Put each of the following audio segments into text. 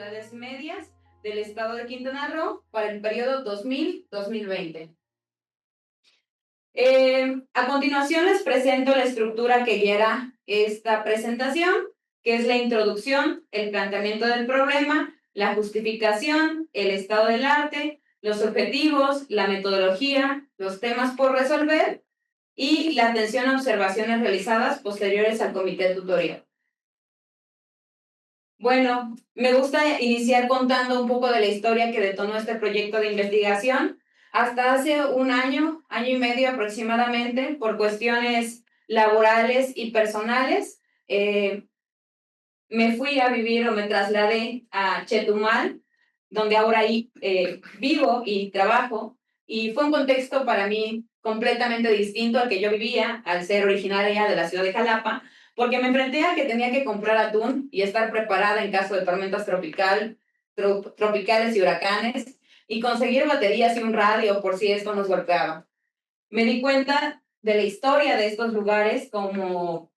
ciudades medias del estado de Quintana Roo para el periodo 2000-2020. A continuación les presento la estructura que guiará esta presentación, que es la introducción, el planteamiento del problema, la justificación, el estado del arte, los objetivos, la metodología, los temas por resolver y la atención a observaciones realizadas posteriores al comité tutorial. Bueno, me gusta iniciar contando un poco de la historia que detonó este proyecto de investigación. Hasta hace un año y medio aproximadamente, por cuestiones laborales y personales, me fui a vivir o me trasladé a Chetumal, donde ahora ahí vivo y trabajo, y fue un contexto para mí completamente distinto al que yo vivía, al ser originaria de la ciudad de Jalapa, porque me enfrenté a que tenía que comprar atún y estar preparada en caso de tormentas tropicales y huracanes, y conseguir baterías y un radio por si esto nos golpeaba. Me di cuenta de la historia de estos lugares como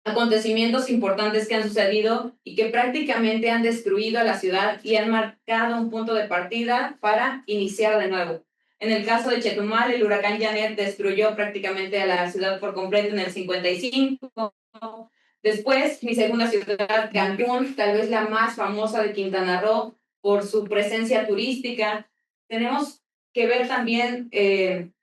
acontecimientos importantes que han sucedido y que prácticamente han destruido a la ciudad y han marcado un punto de partida para iniciar de nuevo. En el caso de Chetumal, el huracán Janet destruyó prácticamente a la ciudad por completo en el 55. Después, mi segunda ciudad, Cancún, tal vez la más famosa de Quintana Roo por su presencia turística. Tenemos que ver también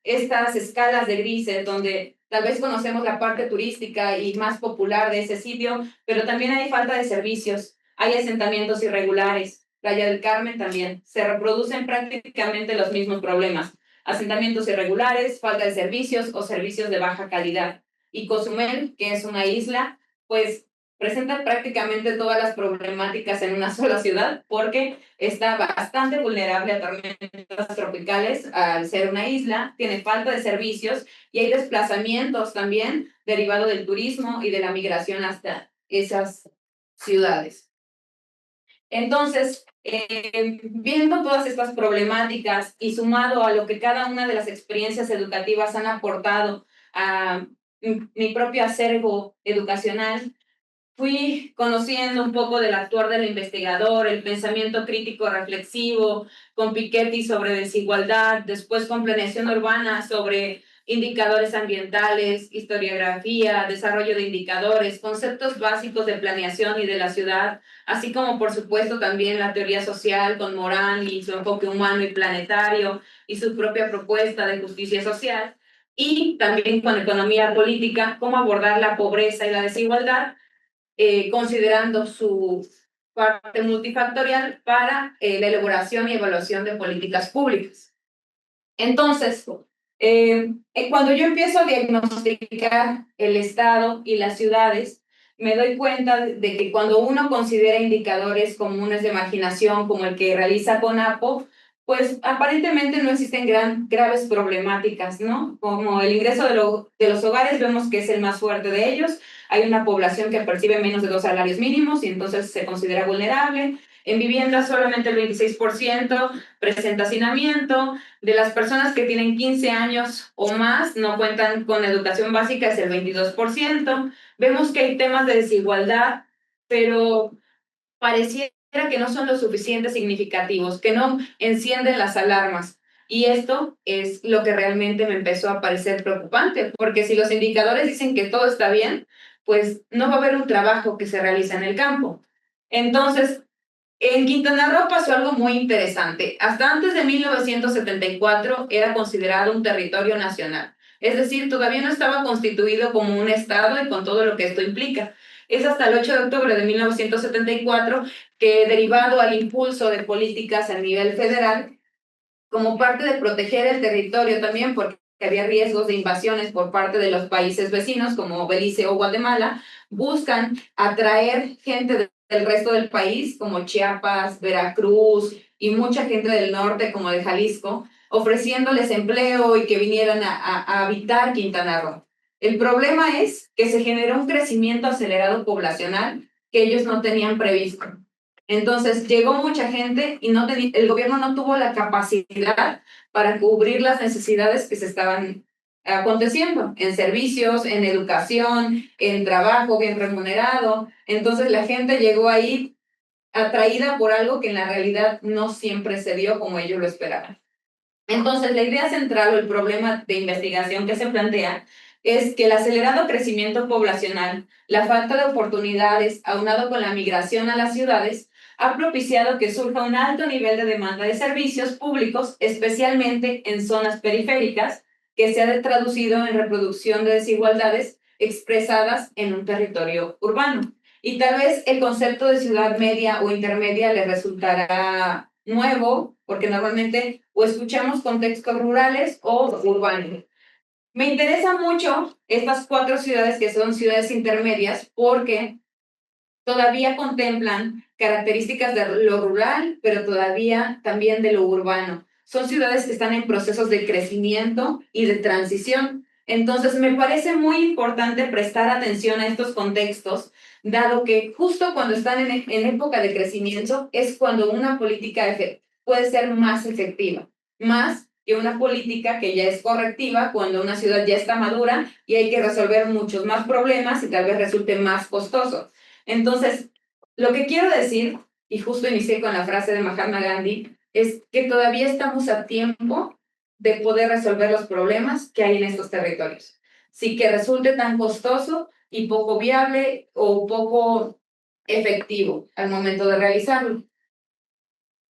estas escalas de grises, donde tal vez conocemos la parte turística y más popular de ese sitio, pero también hay falta de servicios, hay asentamientos irregulares. Playa del Carmen también, se reproducen prácticamente los mismos problemas. Asentamientos irregulares, falta de servicios o servicios de baja calidad. Y Cozumel, que es una isla, pues presenta prácticamente todas las problemáticas en una sola ciudad porque está bastante vulnerable a tormentas tropicales al ser una isla, tiene falta de servicios y hay desplazamientos también derivado del turismo y de la migración hasta esas ciudades. Entonces, viendo todas estas problemáticas y sumado a lo que cada una de las experiencias educativas han aportado a mi propio acervo educacional, fui conociendo un poco del actuar del investigador, el pensamiento crítico reflexivo, con Piketty sobre desigualdad, después con planeación urbana sobre indicadores ambientales, historiografía, desarrollo de indicadores, conceptos básicos de planeación y de la ciudad, así como por supuesto también la teoría social con Morán y su enfoque humano y planetario y su propia propuesta de justicia social, y también con economía política, cómo abordar la pobreza y la desigualdad, considerando su parte multifactorial para la elaboración y evaluación de políticas públicas. Entonces, cuando yo empiezo a diagnosticar el Estado y las ciudades, me doy cuenta de que cuando uno considera indicadores comunes de marginación como el que realiza CONAPO, pues aparentemente no existen graves problemáticas, ¿no? Como el ingreso de los hogares, vemos que es el más fuerte de ellos. Hay una población que percibe menos de 2 salarios mínimos y entonces se considera vulnerable. En vivienda solamente el 26% presenta hacinamiento. De las personas que tienen 15 años o más no cuentan con educación básica, es el 22%. Vemos que hay temas de desigualdad, pero pareciera que no son lo suficiente significativos, que no encienden las alarmas. Y esto es lo que realmente me empezó a parecer preocupante, porque si los indicadores dicen que todo está bien, pues no va a haber un trabajo que se realiza en el campo. Entonces, en Quintana Roo pasó algo muy interesante. Hasta antes de 1974 era considerado un territorio nacional. Es decir, todavía no estaba constituido como un estado y con todo lo que esto implica. Es hasta el 8 de octubre de 1974 que, derivado al impulso de políticas a nivel federal, como parte de proteger el territorio también, porque había riesgos de invasiones por parte de los países vecinos como Belice o Guatemala, buscan atraer gente del resto del país como Chiapas, Veracruz y mucha gente del norte como de Jalisco, ofreciéndoles empleo y que vinieran a habitar Quintana Roo. El problema es que se generó un crecimiento acelerado poblacional que ellos no tenían previsto. Entonces llegó mucha gente y el gobierno no tuvo la capacidad para cubrir las necesidades que se estaban aconteciendo en servicios, en educación, en trabajo bien remunerado. Entonces la gente llegó ahí atraída por algo que en la realidad no siempre se dio como ellos lo esperaban. Entonces, la idea central o el problema de investigación que se plantea es que el acelerado crecimiento poblacional, la falta de oportunidades, aunado con la migración a las ciudades, ha propiciado que surja un alto nivel de demanda de servicios públicos, especialmente en zonas periféricas, que se ha traducido en reproducción de desigualdades expresadas en un territorio urbano. Y tal vez el concepto de ciudad media o intermedia le resultará nuevo, porque normalmente o escuchamos contextos rurales o urbanos. Me interesa mucho estas 4 ciudades que son ciudades intermedias porque todavía contemplan características de lo rural, pero todavía también de lo urbano. Son ciudades que están en procesos de crecimiento y de transición. Entonces, me parece muy importante prestar atención a estos contextos, dado que justo cuando están en época de crecimiento es cuando una política puede ser más efectiva, más que una política que ya es correctiva cuando una ciudad ya está madura y hay que resolver muchos más problemas y tal vez resulte más costoso. Entonces, lo que quiero decir, y justo inicié con la frase de Mahatma Gandhi, es que todavía estamos a tiempo de poder resolver los problemas que hay en estos territorios. Sin que resulte tan costoso y poco viable o poco efectivo al momento de realizarlo.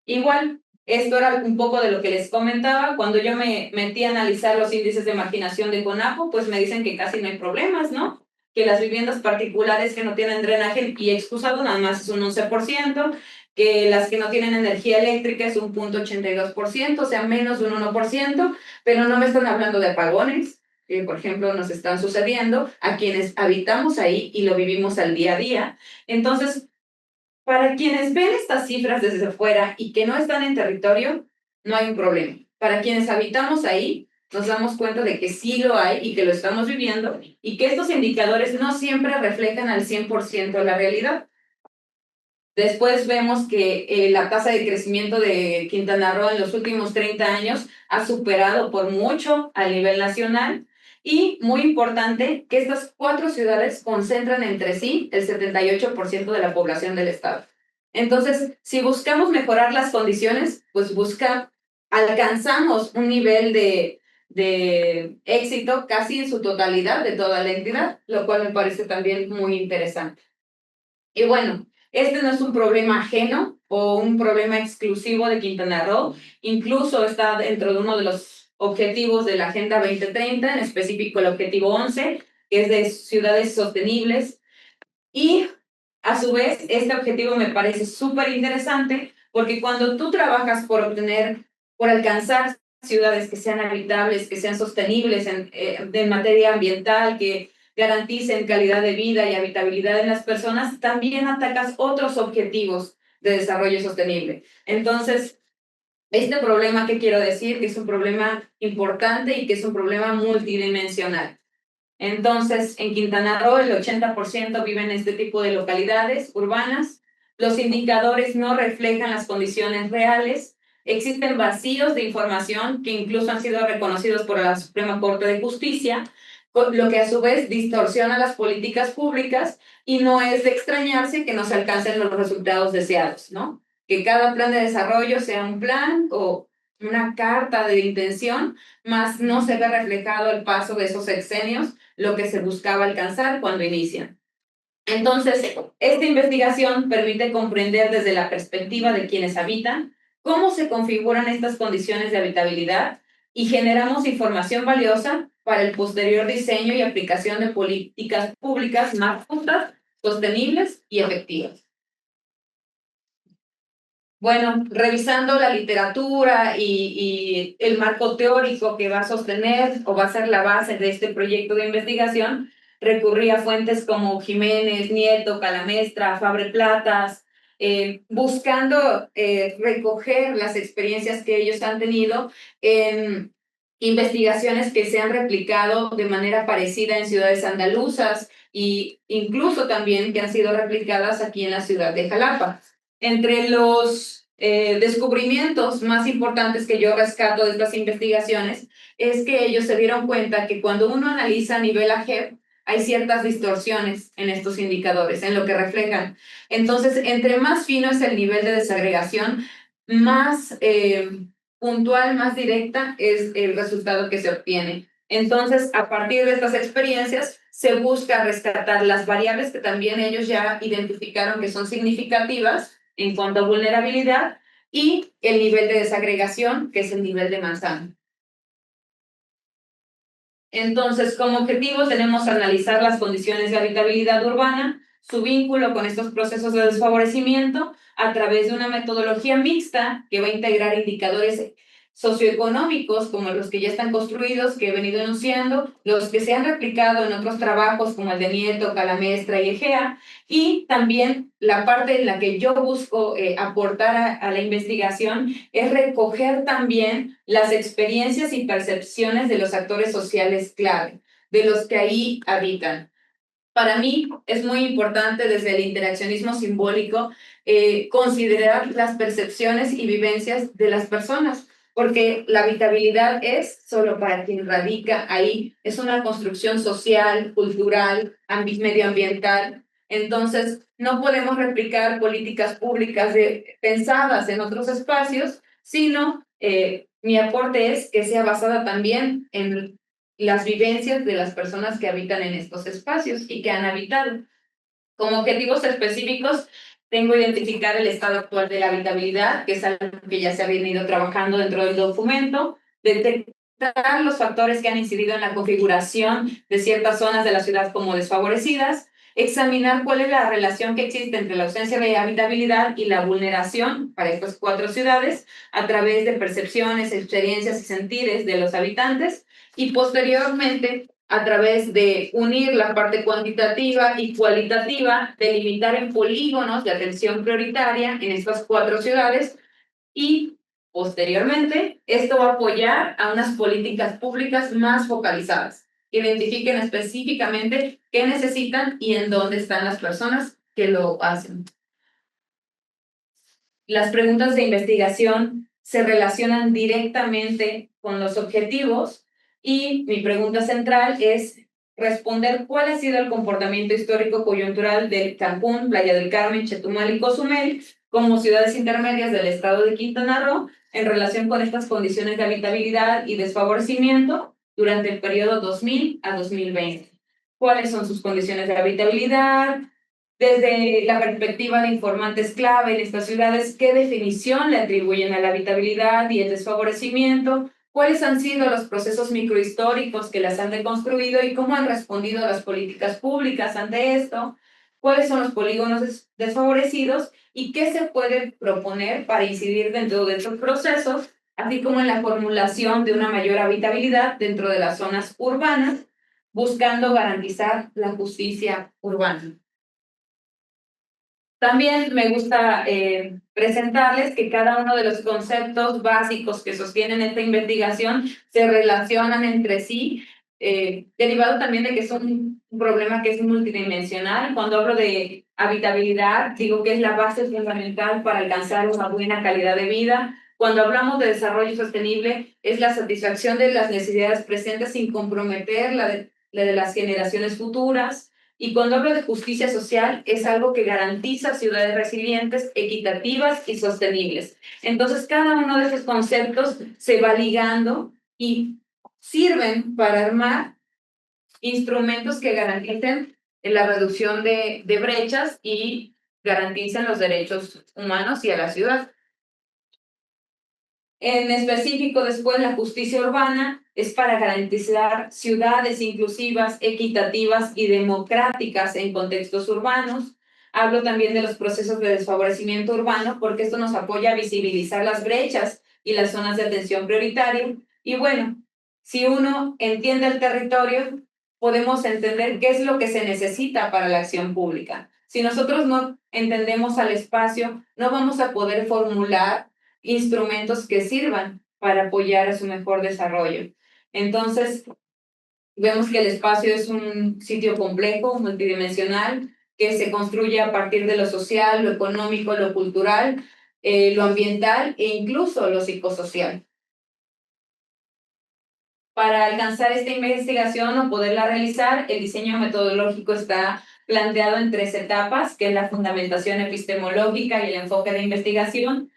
Igual, esto era un poco de lo que les comentaba. Cuando yo me metí a analizar los índices de marginación de CONAPO, pues me dicen que casi no hay problemas, ¿no? Que las viviendas particulares que no tienen drenaje y excusado nada más es un 11%, que las que no tienen energía eléctrica es un 0.82%, o sea, menos de un 1%, pero no me están hablando de apagones, que por ejemplo nos están sucediendo a quienes habitamos ahí y lo vivimos al día a día. Entonces, para quienes ven estas cifras desde fuera y que no están en territorio, no hay un problema. Para quienes habitamos ahí, nos damos cuenta de que sí lo hay y que lo estamos viviendo y que estos indicadores no siempre reflejan al 100% la realidad. Después vemos que la tasa de crecimiento de Quintana Roo en los últimos 30 años ha superado por mucho a nivel nacional. Y muy importante, que estas 4 ciudades concentran entre sí el 78% de la población del estado. Entonces, si buscamos mejorar las condiciones, pues alcanzamos un nivel de éxito casi en su totalidad de toda la entidad, lo cual me parece también muy interesante. Y bueno, este no es un problema ajeno o un problema exclusivo de Quintana Roo, incluso está dentro de uno de los objetivos de la Agenda 2030, en específico el objetivo 11, que es de ciudades sostenibles. Y a su vez, este objetivo me parece súper interesante porque cuando tú trabajas por alcanzar ciudades que sean habitables, que sean sostenibles en materia ambiental, que garanticen calidad de vida y habitabilidad en las personas, también atacas otros objetivos de desarrollo sostenible. Entonces, este problema que quiero decir, que es un problema importante y que es un problema multidimensional. Entonces, en Quintana Roo, el 80% vive en este tipo de localidades urbanas. Los indicadores no reflejan las condiciones reales. Existen vacíos de información que incluso han sido reconocidos por la Suprema Corte de Justicia, lo que a su vez distorsiona las políticas públicas y no es de extrañarse que no se alcancen los resultados deseados, ¿no? Que cada plan de desarrollo sea un plan o una carta de intención, más no se ve reflejado el paso de esos sexenios, lo que se buscaba alcanzar cuando inician. Entonces, esta investigación permite comprender desde la perspectiva de quienes habitan cómo se configuran estas condiciones de habitabilidad y generamos información valiosa para el posterior diseño y aplicación de políticas públicas más justas, sostenibles y efectivas. Bueno, revisando la literatura y el marco teórico que va a sostener o va a ser la base de este proyecto de investigación, recurrí a fuentes como Jiménez, Nieto, Calamestra, Fabre Platas, buscando recoger las experiencias que ellos han tenido en investigaciones que se han replicado de manera parecida en ciudades andaluzas e incluso también que han sido replicadas aquí en la ciudad de Jalapa. Entre los descubrimientos más importantes que yo rescato de estas investigaciones es que ellos se dieron cuenta que cuando uno analiza a nivel AGEP, hay ciertas distorsiones en estos indicadores, en lo que reflejan. Entonces, entre más fino es el nivel de desagregación, más puntual, más directa es el resultado que se obtiene. Entonces, a partir de estas experiencias, se busca rescatar las variables que también ellos ya identificaron que son significativas en cuanto a vulnerabilidad y el nivel de desagregación, que es el nivel de manzana. Entonces, como objetivo tenemos analizar las condiciones de habitabilidad urbana, su vínculo con estos procesos de desfavorecimiento a través de una metodología mixta que va a integrar indicadores socioeconómicos como los que ya están construidos, que he venido enunciando, los que se han replicado en otros trabajos como el de Nieto, Calamestra y Egea, y también la parte en la que yo busco aportar a la investigación es recoger también las experiencias y percepciones de los actores sociales clave, de los que ahí habitan. Para mí es muy importante desde el interaccionismo simbólico considerar las percepciones y vivencias de las personas, porque la habitabilidad es solo para quien radica ahí, es una construcción social, cultural, medioambiental. Entonces, no podemos replicar políticas públicas pensadas en otros espacios, sino mi aporte es que sea basada también en las vivencias de las personas que habitan en estos espacios y que han habitado. Como objetivos específicos, tengo que identificar el estado actual de la habitabilidad, que es algo que ya se ha venido trabajando dentro del documento, detectar los factores que han incidido en la configuración de ciertas zonas de la ciudad como desfavorecidas, examinar cuál es la relación que existe entre la ausencia de habitabilidad y la vulneración para estas 4 ciudades a través de percepciones, experiencias y sentires de los habitantes, y posteriormente a través de unir la parte cuantitativa y cualitativa, delimitar en polígonos de atención prioritaria en estas 4 ciudades y posteriormente esto va a apoyar a unas políticas públicas más focalizadas, que identifiquen específicamente qué necesitan y en dónde están las personas que lo hacen. Las preguntas de investigación se relacionan directamente con los objetivos y mi pregunta central es responder cuál ha sido el comportamiento histórico coyuntural de Cancún, Playa del Carmen, Chetumal y Cozumel como ciudades intermedias del estado de Quintana Roo en relación con estas condiciones de habitabilidad y desfavorecimiento durante el periodo 2000 a 2020. ¿Cuáles son sus condiciones de habitabilidad? Desde la perspectiva de informantes clave en estas ciudades, ¿qué definición le atribuyen a la habitabilidad y el desfavorecimiento? ¿Cuáles han sido los procesos microhistóricos que las han deconstruido y cómo han respondido las políticas públicas ante esto? ¿Cuáles son los polígonos desfavorecidos y qué se puede proponer para incidir dentro de estos procesos, así como en la formulación de una mayor habitabilidad dentro de las zonas urbanas, buscando garantizar la justicia urbana? También me gusta presentarles que cada uno de los conceptos básicos que sostienen esta investigación se relacionan entre sí, derivado también de que es un problema que es multidimensional. Cuando hablo de habitabilidad, digo que es la base fundamental para alcanzar una buena calidad de vida. Cuando hablamos de desarrollo sostenible, es la satisfacción de las necesidades presentes sin comprometer la de las generaciones futuras. Y cuando hablo de justicia social, es algo que garantiza ciudades resilientes, equitativas y sostenibles. Entonces, cada uno de esos conceptos se va ligando y sirven para armar instrumentos que garanticen la reducción de brechas y garanticen los derechos humanos y a la ciudad. En específico, después, la justicia urbana es para garantizar ciudades inclusivas, equitativas y democráticas en contextos urbanos. Hablo también de los procesos de desfavorecimiento urbano porque esto nos apoya a visibilizar las brechas y las zonas de atención prioritaria. Y bueno, si uno entiende el territorio, podemos entender qué es lo que se necesita para la acción pública. Si nosotros no entendemos al espacio, no vamos a poder formular instrumentos que sirvan para apoyar a su mejor desarrollo. Entonces, vemos que el espacio es un sitio complejo, multidimensional, que se construye a partir de lo social, lo económico, lo cultural, lo ambiental e incluso lo psicosocial. Para alcanzar esta investigación o poderla realizar, el diseño metodológico está planteado en 3 etapas, que es la fundamentación epistemológica y el enfoque de investigación.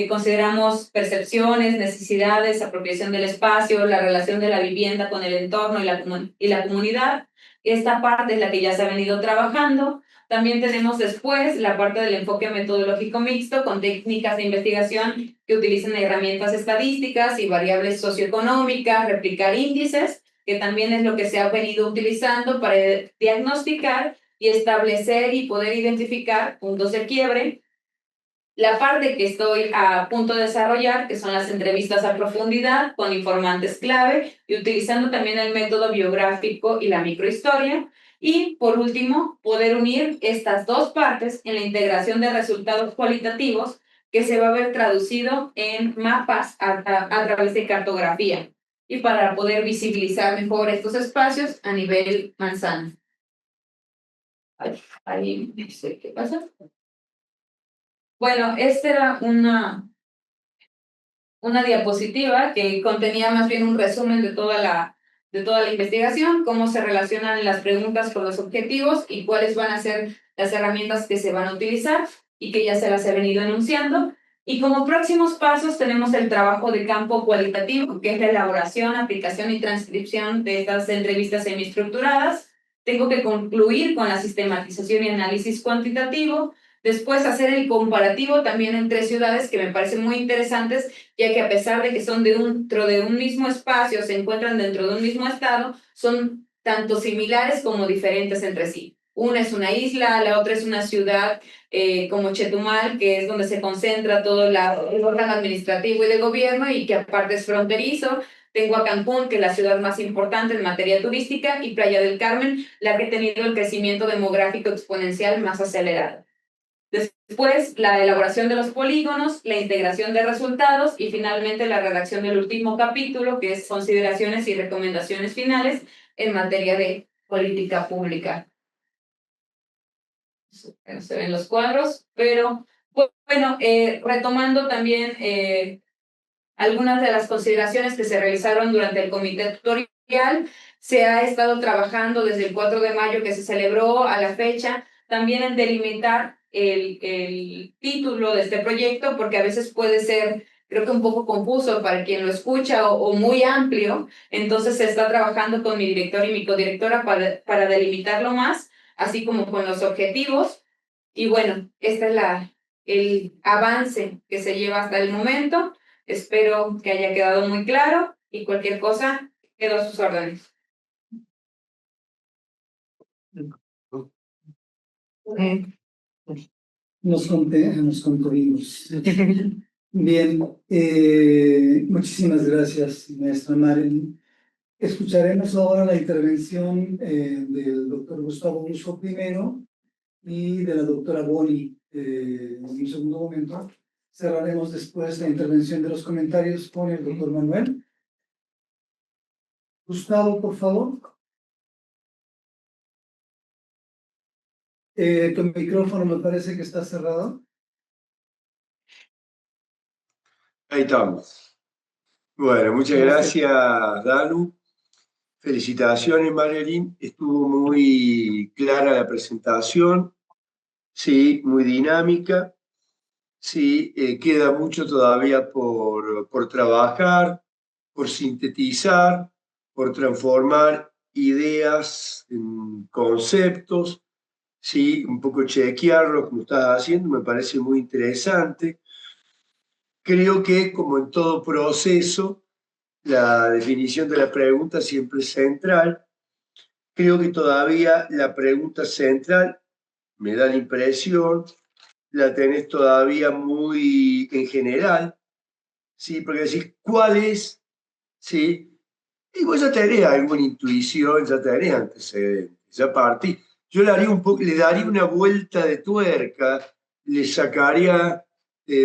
Consideramos percepciones, necesidades, apropiación del espacio, la relación de la vivienda con el entorno y la comunidad. Esta parte es la que ya se ha venido trabajando. También tenemos después la parte del enfoque metodológico mixto con técnicas de investigación que utilizan herramientas estadísticas y variables socioeconómicas, replicar índices, que también es lo que se ha venido utilizando para diagnosticar y establecer y poder identificar puntos de quiebre. La parte que estoy a punto de desarrollar, que son las entrevistas a profundidad con informantes clave y utilizando también el método biográfico y la microhistoria. Y por último, poder unir estas 2 partes en la integración de resultados cualitativos que se va a ver traducido en mapas a través de cartografía y para poder visibilizar mejor estos espacios a nivel manzana. Ahí no sé qué pasa. Bueno, esta era una diapositiva que contenía más bien un resumen de toda la investigación, cómo se relacionan las preguntas con los objetivos y cuáles van a ser las herramientas que se van a utilizar y que ya se las he venido enunciando. Y como próximos pasos tenemos el trabajo de campo cualitativo, que es la elaboración, aplicación y transcripción de estas entrevistas semiestructuradas. Tengo que concluir con la sistematización y análisis cuantitativo. Después hacer el comparativo también entre ciudades, que me parecen muy interesantes, ya que a pesar de que son dentro de un mismo espacio, se encuentran dentro de un mismo estado, son tanto similares como diferentes entre sí. Una es una isla, la otra es una ciudad como Chetumal, que es donde se concentra todo el órgano administrativo y de gobierno y que aparte es fronterizo. Tengo a Cancún, que es la ciudad más importante en materia turística, y Playa del Carmen, la que ha tenido el crecimiento demográfico exponencial más acelerado. Después, la elaboración de los polígonos, la integración de resultados y finalmente la redacción del último capítulo, que es consideraciones y recomendaciones finales en materia de política pública. No se ven los cuadros, pero bueno, retomando también algunas de las consideraciones que se realizaron durante el comité tutorial, se ha estado trabajando desde el 4 de mayo que se celebró a la fecha, también en delimitar el título de este proyecto, porque a veces puede ser, creo que un poco confuso para quien lo escucha o muy amplio. Entonces se está trabajando con mi director y mi codirectora para delimitarlo más, así como con los objetivos. Y bueno, este es el avance que se lleva hasta el momento. Espero que haya quedado muy claro y cualquier cosa, quedo a sus órdenes. Nos concluimos. Bien, muchísimas gracias, maestra Maren. Escucharemos ahora la intervención del doctor Gustavo Busso primero y de la doctora Boni en un segundo momento. Cerraremos después la intervención de los comentarios con el doctor Manuel. Gustavo, por favor. Tu micrófono me parece que está cerrado. Ahí estamos. Bueno, muchas gracias, Danu. Felicitaciones, Marilyn. Estuvo muy clara la presentación. Sí, muy dinámica. Sí, queda mucho todavía por trabajar, por sintetizar, por transformar ideas en conceptos. Sí, un poco chequearlo como estás haciendo, me parece muy interesante. Creo que, como en todo proceso, la definición de la pregunta siempre es central. Creo que todavía la pregunta central, me da la impresión, la tenés todavía muy en general, ¿sí? Porque decís, ¿cuál es? ¿Sí? Y vos ya tenés alguna intuición, ya tenés antecedentes, ya partí. Yo le daría una vuelta de tuerca, le sacaría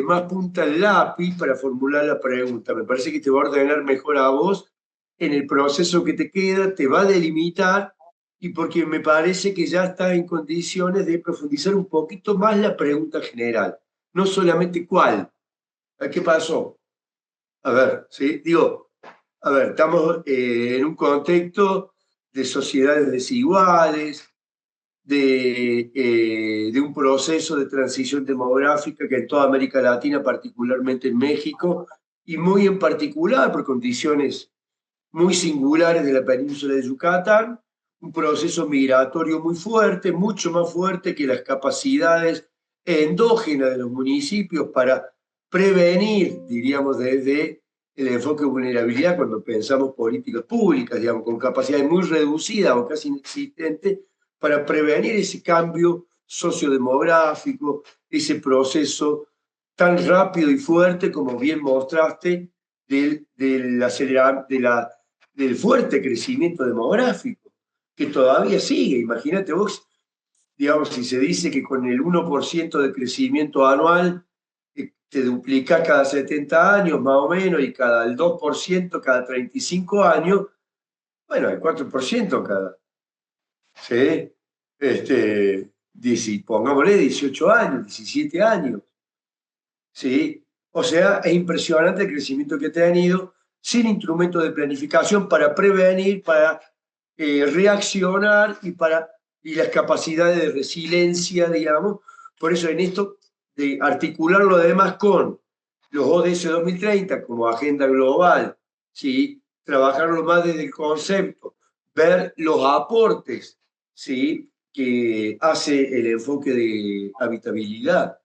más punta al lápiz para formular la pregunta. Me parece que te va a ordenar mejor a vos en el proceso que te queda, te va a delimitar y porque me parece que ya estás en condiciones de profundizar un poquito más la pregunta general, no solamente cuál. ¿Qué pasó? A ver, ¿sí? Digo, a ver, estamos en un contexto de sociedades desiguales, de un proceso de transición demográfica que en toda América Latina, particularmente en México, y muy en particular por condiciones muy singulares de la península de Yucatán, un proceso migratorio muy fuerte, mucho más fuerte que las capacidades endógenas de los municipios para prevenir, diríamos, desde el enfoque de vulnerabilidad cuando pensamos políticas públicas, digamos, con capacidades muy reducidas o casi inexistentes, para prevenir ese cambio sociodemográfico, ese proceso tan rápido y fuerte como bien mostraste del fuerte crecimiento demográfico, que todavía sigue. Imagínate vos, digamos, si se dice que con el 1% de crecimiento anual te duplica cada 70 años más o menos y el 2% cada 35 años, bueno, el 4% cada, ¿sí? Pongámosle 18 años, 17 años, ¿sí? O sea, es impresionante el crecimiento que ha tenido sin instrumentos de planificación para prevenir, para reaccionar y las capacidades de resiliencia, digamos. Por eso en esto de articularlo además con los ODS 2030 como agenda global, ¿sí? Trabajarlo más desde el concepto, ver los aportes, ¿sí? Que hace el enfoque de habitabilidad,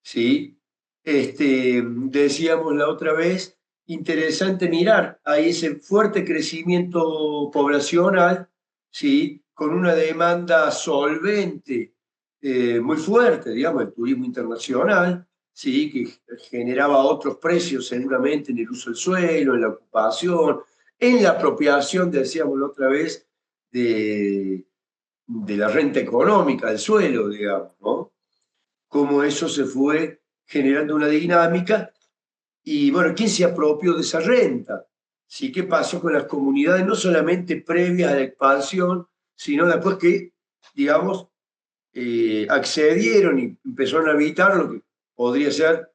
¿sí? Decíamos la otra vez, interesante mirar a ese fuerte crecimiento poblacional, ¿sí? Con una demanda solvente, muy fuerte, digamos, el turismo internacional, ¿sí? Que generaba otros precios seguramente en el uso del suelo, en la ocupación, en la apropiación, decíamos la otra vez, de la renta económica del suelo, digamos, ¿no? Cómo eso se fue generando una dinámica y, bueno, ¿quién se apropió de esa renta? ¿Sí? ¿Qué pasó con las comunidades, no solamente previas a la expansión, sino después que, digamos, accedieron y empezaron a habitar lo que podría ser,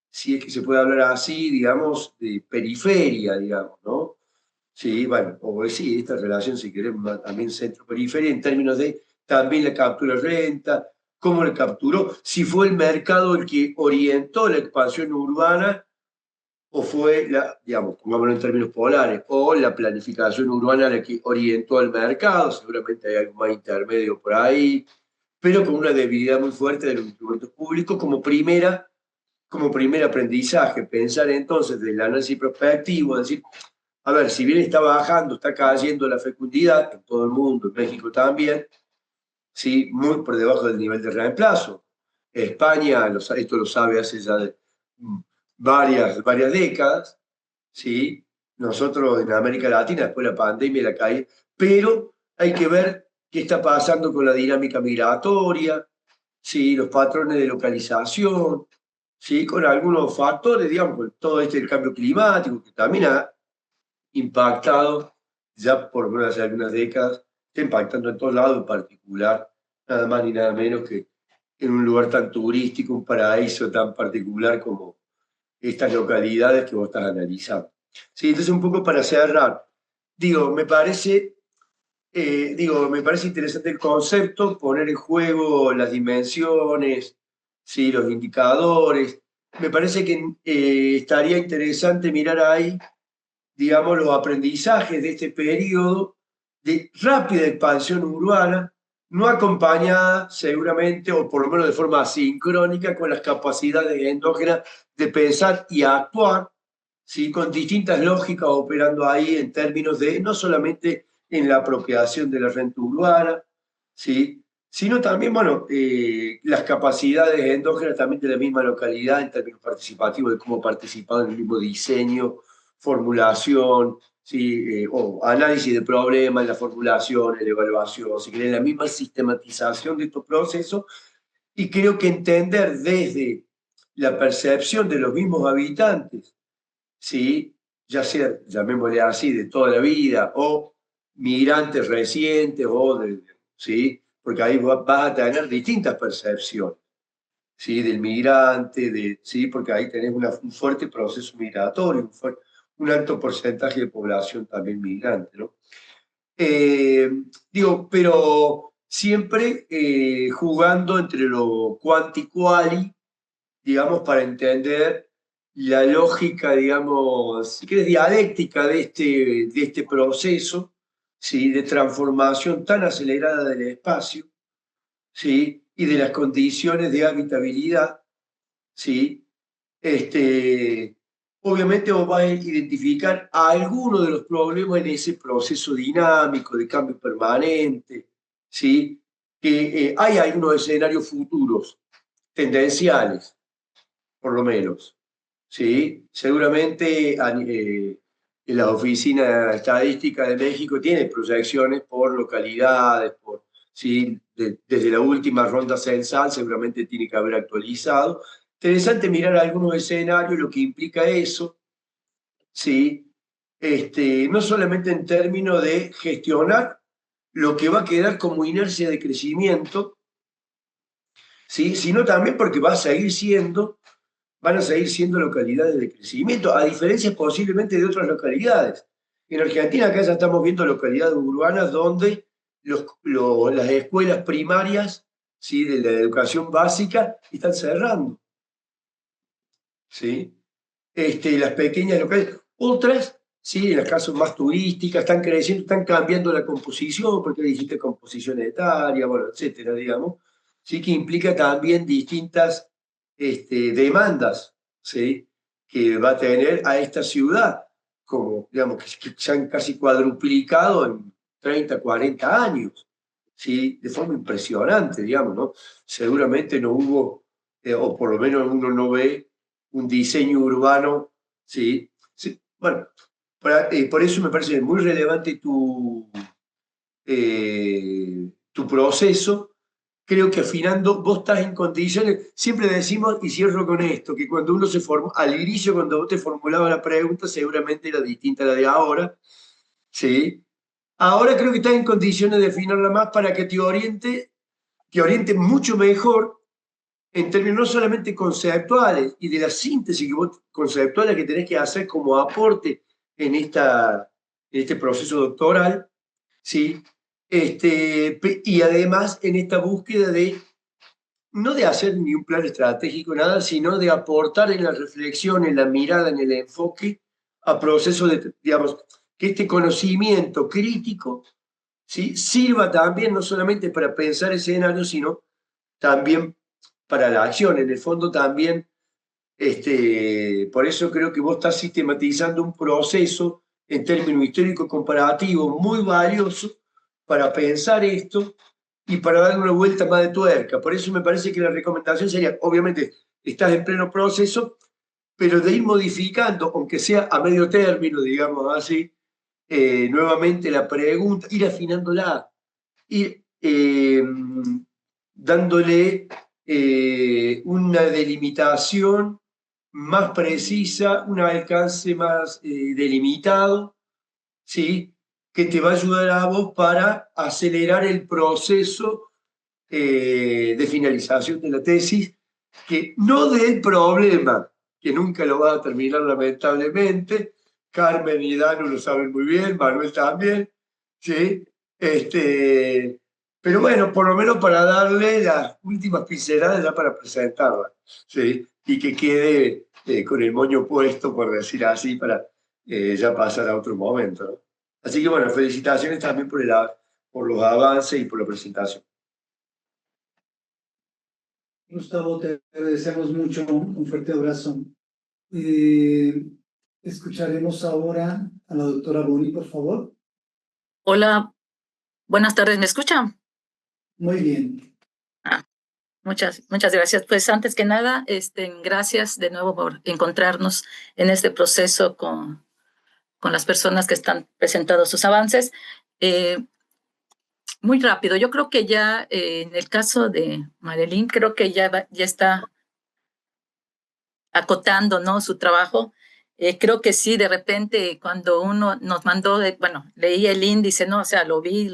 si es que se puede hablar así, digamos, de periferia, digamos, ¿no? Sí, bueno, o sí, esta relación, si queremos, también centro-periferia, en términos de también la captura de renta, cómo la capturó, si fue el mercado el que orientó la expansión urbana o fue digamos, pongámoslo en términos polares, o la planificación urbana la que orientó al mercado, seguramente hay algo más intermedio por ahí, pero con una debilidad muy fuerte de los instrumentos públicos como primer aprendizaje, pensar entonces del análisis prospectivo, decir, a ver, si bien está bajando, está cayendo la fecundidad en todo el mundo, en México también, ¿sí? Muy por debajo del nivel de reemplazo. España, esto lo sabe hace ya varias décadas, ¿sí? Nosotros en América Latina, después de la pandemia y la caída, pero hay que ver qué está pasando con la dinámica migratoria, ¿sí? Los patrones de localización, ¿sí? Con algunos factores, digamos, con todo el cambio climático, que también ha impactado ya por lo menos hace algunas décadas, está impactando en todos lados, en particular, nada más ni nada menos que en un lugar tan turístico, un paraíso tan particular como estas localidades que vos estás analizando. Sí, entonces un poco para cerrar, digo, me parece interesante el concepto, poner en juego las dimensiones, ¿sí? Los indicadores. Me parece que estaría interesante mirar ahí, digamos, los aprendizajes de este periodo de rápida expansión urbana, no acompañada seguramente, o por lo menos de forma asincrónica, con las capacidades endógenas de pensar y actuar, ¿sí? Con distintas lógicas operando ahí en términos de no solamente en la apropiación de la renta urbana, ¿sí? Sino también, bueno, las capacidades endógenas también de la misma localidad en términos participativos, de cómo participar en el mismo diseño, formulación, ¿sí? O análisis de problemas, la formulación, la evaluación, si quieren, la misma sistematización de estos procesos. Y creo que entender desde la percepción de los mismos habitantes, ¿sí? Ya sea, llamémosle así, de toda la vida, o migrantes recientes, ¿sí? Porque ahí vas a tener distintas percepciones, ¿sí? Del migrante, ¿sí? Porque ahí tenés un fuerte proceso migratorio, un alto porcentaje de población también migrante, ¿no? Pero siempre jugando entre lo quanti quali, digamos, para entender la lógica, digamos, que es dialéctica de este proceso, ¿sí? De transformación tan acelerada del espacio, ¿sí? Y de las condiciones de habitabilidad, ¿sí? Obviamente vos vas a identificar algunos de los problemas en ese proceso dinámico de cambio permanente, ¿sí? Que hay algunos escenarios futuros, tendenciales, por lo menos, ¿sí? Seguramente la Oficina Estadística de México tiene proyecciones por localidades, ¿sí? Desde la última ronda censal seguramente tiene que haber actualizado. Interesante mirar algunos escenarios, lo que implica eso, ¿sí? No solamente en términos de gestionar lo que va a quedar como inercia de crecimiento, ¿sí? Sino también porque van a seguir siendo localidades de crecimiento, a diferencia posiblemente de otras localidades. En Argentina acá ya estamos viendo localidades urbanas donde las escuelas primarias, ¿sí? De la educación básica están cerrando, ¿sí? Las pequeñas locales. Otras, ¿sí? En los casos más turísticas, están creciendo, están cambiando la composición, porque dijiste composición etaria, bueno, etcétera, digamos. Sí, que implica también distintas demandas, ¿sí? Que va a tener a esta ciudad, como, digamos, que se han casi cuadruplicado en 30, 40 años, ¿sí? De forma impresionante, digamos, ¿no? Seguramente no hubo, o por lo menos uno no ve un diseño urbano, ¿sí? Sí, bueno, por eso me parece muy relevante tu proceso. Creo que afinando, vos estás en condiciones, siempre decimos, y cierro con esto, que cuando uno se formó, al inicio cuando vos te formulabas la pregunta, seguramente era distinta a la de ahora, ¿sí? Ahora creo que estás en condiciones de afinarla más para que te oriente mucho mejor en términos no solamente conceptuales y de la síntesis conceptual que tenés que hacer como aporte en este proceso doctoral, ¿sí? Y además en esta búsqueda no de hacer ni un plan estratégico, nada, sino de aportar en la reflexión, en la mirada, en el enfoque a procesos de, digamos, que este conocimiento crítico, ¿sí? Sirva también no solamente para pensar escenarios, sino también para la acción. En el fondo también, por eso creo que vos estás sistematizando un proceso en términos históricos comparativos muy valioso para pensar esto y para darle una vuelta más de tuerca. Por eso me parece que la recomendación sería, obviamente, estás en pleno proceso, pero de ir modificando, aunque sea a medio término, digamos así, nuevamente la pregunta, ir afinándola, ir dándole una delimitación más precisa, un alcance más delimitado, ¿sí? Que te va a ayudar a vos para acelerar el proceso de finalización de la tesis, que no del problema, que nunca lo va a terminar lamentablemente. Carmen y Danu lo saben muy bien, Manuel también, ¿sí? Pero bueno, por lo menos para darle las últimas pinceladas ya para presentarla, ¿sí? Y que quede con el moño puesto, por decir así, para ya pasar a otro momento, ¿no? Así que bueno, felicitaciones también por los avances y por la presentación. Gustavo, te agradecemos mucho, un fuerte abrazo. Escucharemos ahora a la doctora Boni, por favor. Hola, buenas tardes, ¿me escuchan? Muy bien. Muchas gracias. Pues antes que nada, gracias de nuevo por encontrarnos en este proceso con las personas que están presentando sus avances. Muy rápido, yo creo que ya en el caso de Marilyn, creo que ya está acotando, ¿no?, su trabajo. Creo que sí, de repente cuando uno nos mandó, leí el índice, ¿no? O sea, lo vi,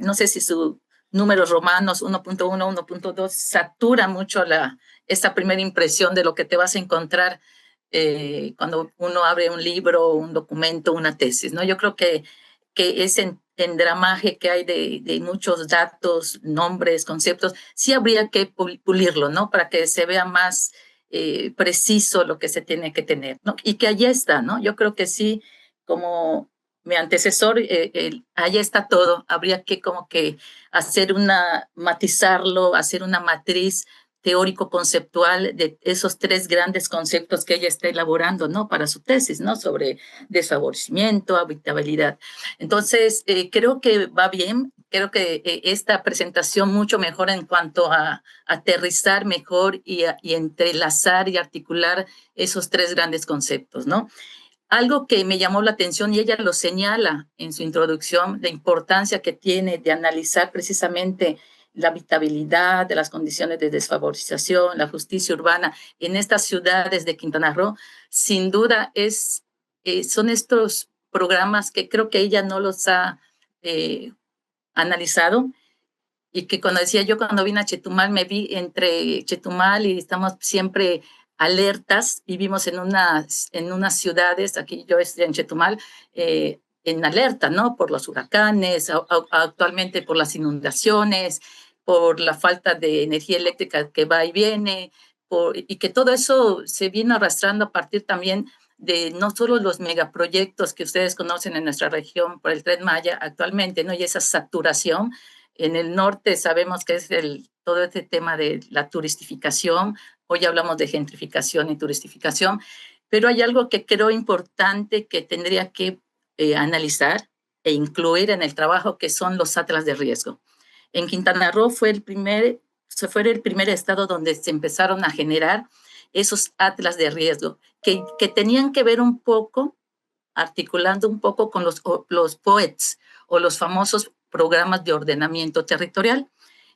no sé si sus números romanos 1.1, 1.2 satura mucho esta primera impresión de lo que te vas a encontrar cuando uno abre un libro, un documento, una tesis, ¿no? Yo creo que ese endramaje que hay de muchos datos, nombres, conceptos, sí habría que pulirlo, ¿no? Para que se vea más preciso lo que se tiene que tener, ¿no? Y que allá está, ¿no? Yo creo que sí, como mi antecesor, allá está todo. Habría que como que matizarlo, hacer una matriz teórico-conceptual de esos tres grandes conceptos que ella está elaborando, ¿no? Para su tesis, ¿no? Sobre desfavorecimiento, habitabilidad. Entonces, creo que va bien. Creo que esta presentación mucho mejor en cuanto a aterrizar mejor y entrelazar y articular esos tres grandes conceptos, ¿no? Algo que me llamó la atención y ella lo señala en su introducción, la importancia que tiene de analizar precisamente la habitabilidad de las condiciones de desfavorización, la justicia urbana en estas ciudades de Quintana Roo, sin duda son estos programas que creo que ella no los ha analizado y que cuando decía yo cuando vine a Chetumal me vi entre Chetumal y estamos siempre alertas, vivimos en unas ciudades, aquí yo estoy en Chetumal, en alerta, ¿no? Por los huracanes, actualmente por las inundaciones, por la falta de energía eléctrica que va y viene, y que todo eso se viene arrastrando a partir también de no solo los megaproyectos que ustedes conocen en nuestra región por el Tren Maya actualmente, ¿no? Y esa saturación. En el norte sabemos que es todo este tema de la turistificación. Hoy hablamos de gentrificación y turistificación, pero hay algo que creo importante que tendría que analizar e incluir en el trabajo, que son los atlas de riesgo. En Quintana Roo fue el primer estado donde se empezaron a generar esos atlas de riesgo, que tenían que ver un poco, articulando un poco con los POETs o los famosos programas de ordenamiento territorial.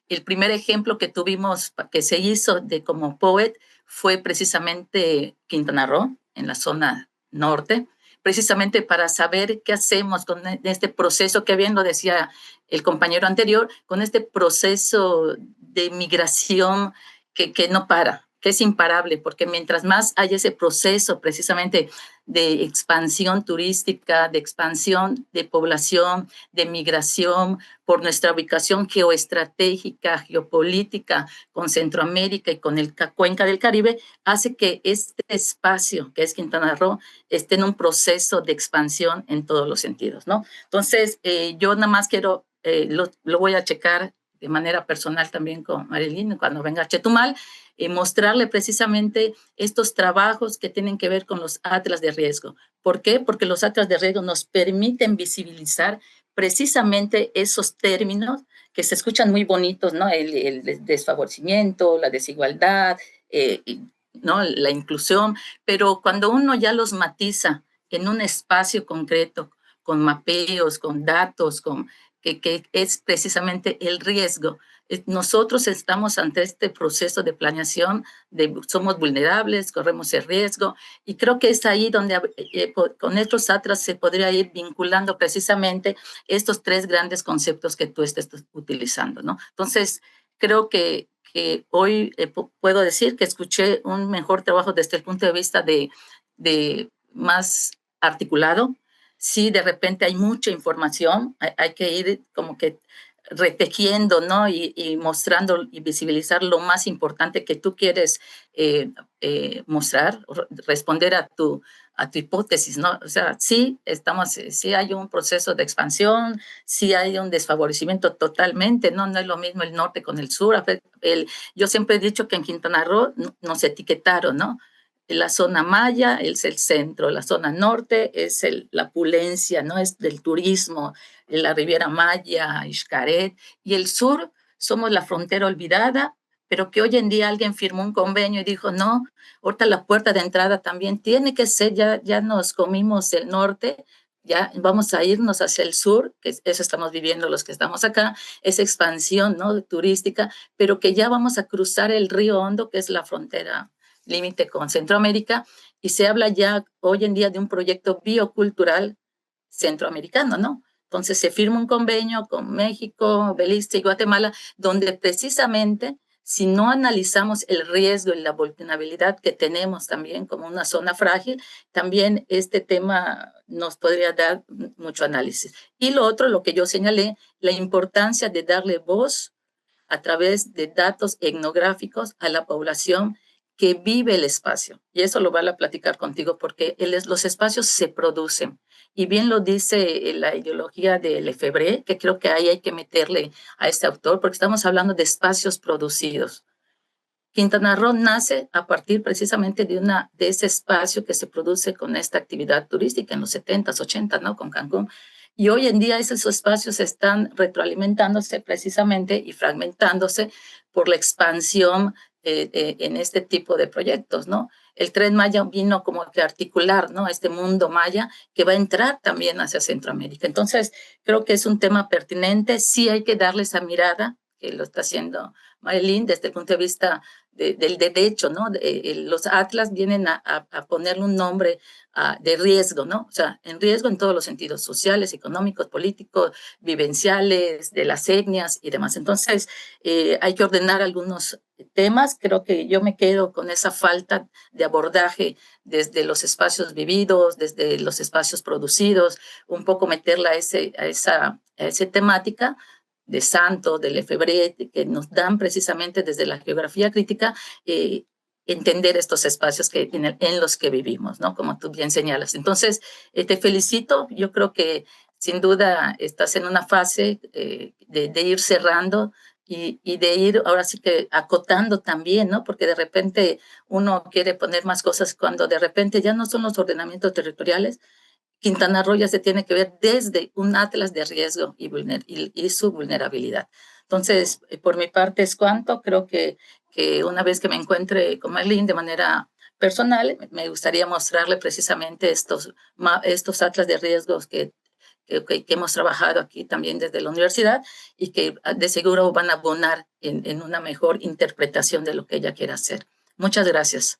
El primer ejemplo que tuvimos, que se hizo como POET, fue precisamente Quintana Roo, en la zona norte, precisamente para saber qué hacemos con este proceso que bien lo decía el compañero anterior, con este proceso de migración que no para, que es imparable, porque mientras más hay ese proceso precisamente de expansión turística, de expansión de población, de migración, por nuestra ubicación geoestratégica, geopolítica con Centroamérica y con la cuenca del Caribe, hace que este espacio, que es Quintana Roo, esté en un proceso de expansión en todos los sentidos, ¿no? Entonces, yo nada más quiero, lo voy a checar de manera personal también con Marilyn cuando venga a Chetumal, mostrarle precisamente estos trabajos que tienen que ver con los atlas de riesgo. ¿Por qué? Porque los atlas de riesgo nos permiten visibilizar precisamente esos términos que se escuchan muy bonitos, ¿no? El desfavorecimiento, la desigualdad, ¿no? La inclusión, pero cuando uno ya los matiza en un espacio concreto, con mapeos, con datos, que es precisamente el riesgo. Nosotros estamos ante este proceso de planeación, somos vulnerables, corremos el riesgo, y creo que es ahí donde con estos atlas se podría ir vinculando precisamente estos tres grandes conceptos que tú estás utilizando, ¿no? Entonces, creo que hoy puedo decir que escuché un mejor trabajo desde el punto de vista de más articulado. Sí, de repente hay mucha información, hay que ir como que retejiendo, ¿no? Y mostrando y visibilizar lo más importante que tú quieres mostrar, responder a tu hipótesis, ¿no? O sea, sí hay un proceso de expansión, sí hay un desfavorecimiento totalmente, ¿no? No es lo mismo el norte con el sur. Yo siempre he dicho que en Quintana Roo nos etiquetaron, ¿no? La zona maya es el centro, la zona norte es la pulencia, ¿no? Es del turismo, la Riviera Maya, Xcaret, y el sur somos la frontera olvidada, pero que hoy en día alguien firmó un convenio y dijo, no, ahorita la puerta de entrada también tiene que ser, ya nos comimos el norte, ya vamos a irnos hacia el sur, que eso estamos viviendo los que estamos acá, esa expansión, ¿no? Turística, pero que ya vamos a cruzar el río Hondo, que es la frontera límite con Centroamérica, y se habla ya hoy en día de un proyecto biocultural centroamericano, ¿no? Entonces se firma un convenio con México, Belice y Guatemala, donde precisamente si no analizamos el riesgo y la vulnerabilidad que tenemos también como una zona frágil, también este tema nos podría dar mucho análisis. Y lo otro, lo que yo señalé, la importancia de darle voz a través de datos etnográficos a la población que vive el espacio. Y eso lo voy a platicar contigo porque los espacios se producen. Y bien lo dice la ideología de Lefebvre, que creo que ahí hay que meterle a este autor, porque estamos hablando de espacios producidos. Quintana Roo nace a partir precisamente de ese espacio que se produce con esta actividad turística en los 70s, 80s, ¿no? Con Cancún. Y hoy en día esos espacios están retroalimentándose precisamente y fragmentándose por la expansión en este tipo de proyectos, ¿no? El Tren Maya vino como que articular, ¿no? Este mundo maya que va a entrar también hacia Centroamérica. Entonces, creo que es un tema pertinente. Sí hay que darle esa mirada, que lo está haciendo Marilyn, desde el punto de vista del derecho, ¿no? Los atlas vienen a ponerle un nombre de riesgo, ¿no? O sea, en riesgo en todos los sentidos, sociales, económicos, políticos, vivenciales, de las etnias y demás. Entonces, hay que ordenar algunos temas. Creo que yo me quedo con esa falta de abordaje desde los espacios vividos, desde los espacios producidos, un poco meterla a esa temática de Santos, de Lefebvre, que nos dan precisamente desde la geografía crítica entender estos espacios en los que vivimos, ¿no? Como tú bien señalas. Entonces, te felicito. Yo creo que sin duda estás en una fase de ir cerrando y de ir ahora sí que acotando también, ¿no? Porque de repente uno quiere poner más cosas cuando de repente ya no son los ordenamientos territoriales. Quintana Roo ya se tiene que ver desde un atlas de riesgo y su vulnerabilidad. Entonces, por mi parte es cuanto. Creo que una vez que me encuentre con Marlene de manera personal, me gustaría mostrarle precisamente estos atlas de riesgos que hemos trabajado aquí también desde la universidad y que de seguro van a abonar en una mejor interpretación de lo que ella quiera hacer. Muchas gracias.